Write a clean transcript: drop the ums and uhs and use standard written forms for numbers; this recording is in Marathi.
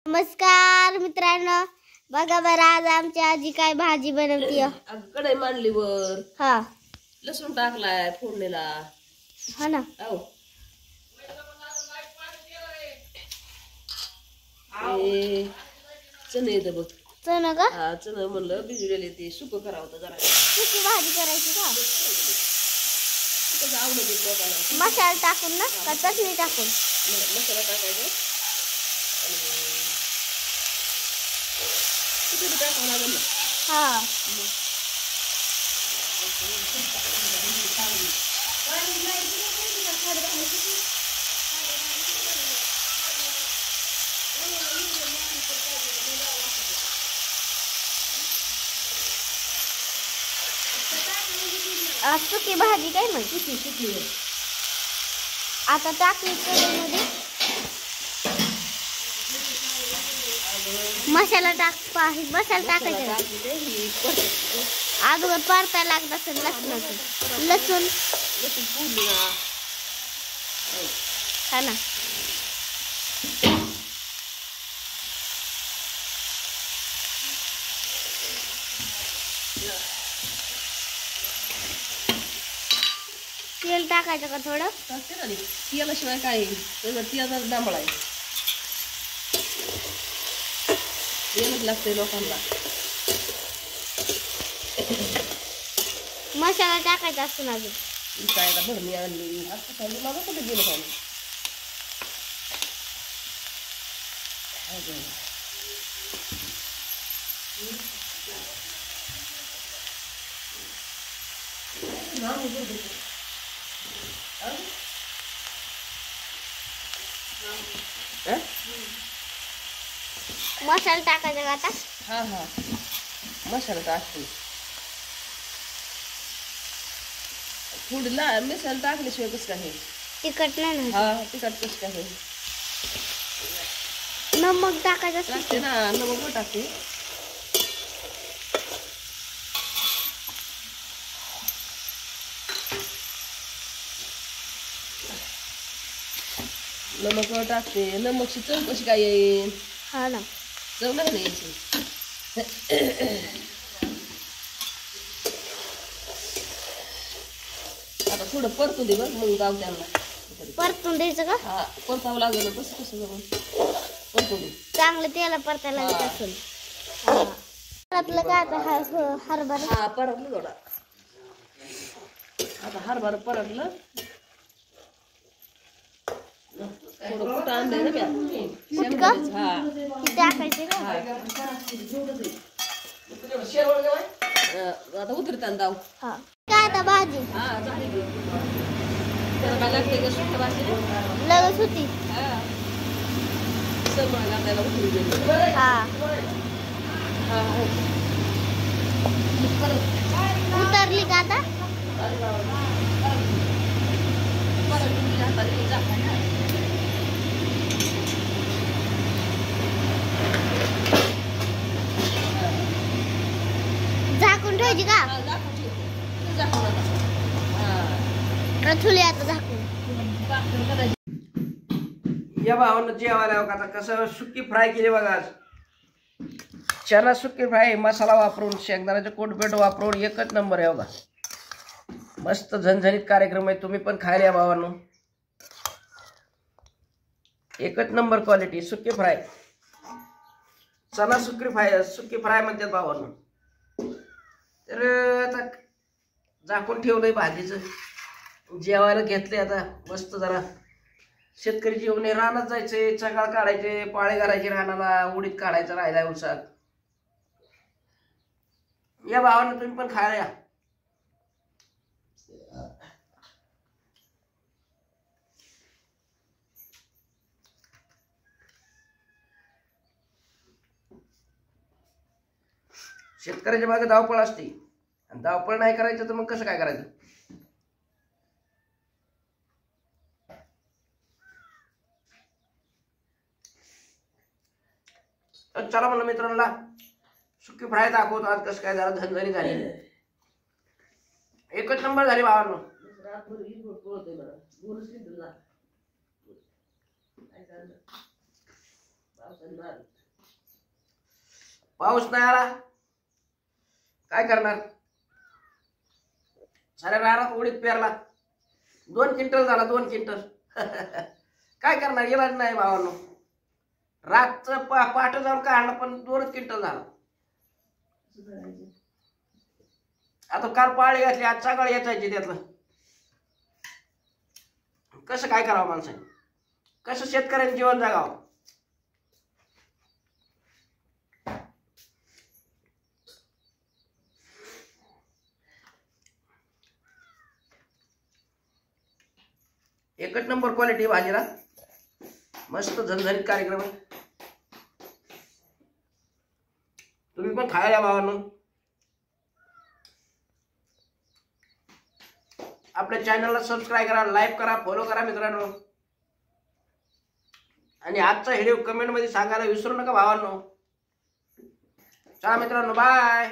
नमस्कार मित्रांनो, बघा बरं आज आमची आजी काय भाजी बनवतीय. कढई मांडली वर, हा लसूण टाकलाय फोडणीला. हा ना. चणे येतं बघ. चण का? हा चण म्हणलं भिजलेले ते सुकं करावं होतं जरा. सुकी भाजी करायची का? आवडत लोकांना. मसाला टाकून ना का चटणी टाकून? मसाला टाकायचा आणि टाकावं लागेल ना. हा सुकी भाजी काय म्हण? सुकी आता टाकली कढईमध्ये मसाला टाकायचा. अगोदर परता लागत असेल लसूण. लसूण फोडली ना. हा ना. तेल टाकायचं का थोडं? टाकते ना. तेलाशिवाय काय तेलाचा डांबळा आहे. तेलच लागते लोकांना. मसाला टाकायचा असतो ना अजून. काय आता भरणी आणली असं खाली माझं कुठे गेलं खाली. मसाला टाकायचा का आता? हा हा मसाला टाकते. थोडी मसाला टाकल्याशिवाय कसं काय? तिखट नाही ना. हा तिखट कसं काय? नमक टाकायचं टाकते ना. नमक टाकते. नमक टाकते. नमकची चव कशी काय येईल? हा ना. चव नाही ना यायची. आता थोडं परतून दे बरं मग गाव त्यांना. परतून द्यायचं का? हा परतावं लागेल. कसं कसं जाऊन परतून दे. चांगलं त्याला परतायला लागत असेल. परतलं का आता हरभरा? हा परतलं थोडा. आता हरभरा परतलं. थोडं कुठं आणलंय ना मी. शेंगदाण्याचं. हा टाकायचे का? आता उतरताना दाव. हा काय आता भाजी? हा झाली की. त्याला काय लागते का सुट्ट्या भाजीला? लगेच होती. हा सगळं घालायला उतरू गेली. हा हा हो. उतरली का आता? झाकून ठेवायची का? ठुले आता झाकून. या भावानं जेवायला बघा आता कसं सुकी फ्राय केली बघा. आज चना सुकी फ्राय मसाला वापरून शेंगदाण्याचे कोटपेट वापरून एकच नंबर आहे बघा. मस्त झणझणीत कार्यक्रम आहे. तुम्ही पण खायला या भावांनो. एकच नंबर क्वालिटी सुकी फ्राय. चना सुकी फ्राय म्हणतात भावांनो. तर आता झाकून ठेवलंय भाजीचं. जेवायला घेतले आता मस्त जरा. शेतकरी जेवणे रानात जायचे, चगाळ काढायचे, पाळे घालायचे रानाला, उडीद काढायचं राहिलाय उसात. या भावानं तुम्ही पण खायला या. शेतकऱ्याच्या मागे धावपळ असते आणि धावपळ नाही करायचं तर मग कसं काय करायचं? चला म्हणलं मित्रांना सुकी फ्राय दाखवतो आज कसं काय जरा झणझणी झाली. एकच नंबर झाली भावांनो. पावसाने मारलं. पाऊस नाही आला काय करणार? साऱ्या रानात उडीद पेरला, 2 क्विंटल झाला, 2 क्विंटल. काय करणार? इलाज नाही भावांनो. रातचं पाठ जाऊन काढलं पण 2 क्विंटल झाला. आता काल पाळी घातली, आज सकाळी याचायची त्यातलं. कसं काय करावं माणसाने? कसं शेतकऱ्यांनी जीवन जगावं? एकच नंबर क्वालिटी भाजीला, मस्त झणझणीत कार्यक्रम आहे. तुम्ही पण खायला या भावांनो. आपल्या चॅनलला सबस्क्राईब करा, लाईक करा, फॉलो करा मित्रांनो. आणि आजचा व्हिडिओ कमेंट मध्ये सांगायला विसरू नका भावांनो. चला मित्रांनो, बाय.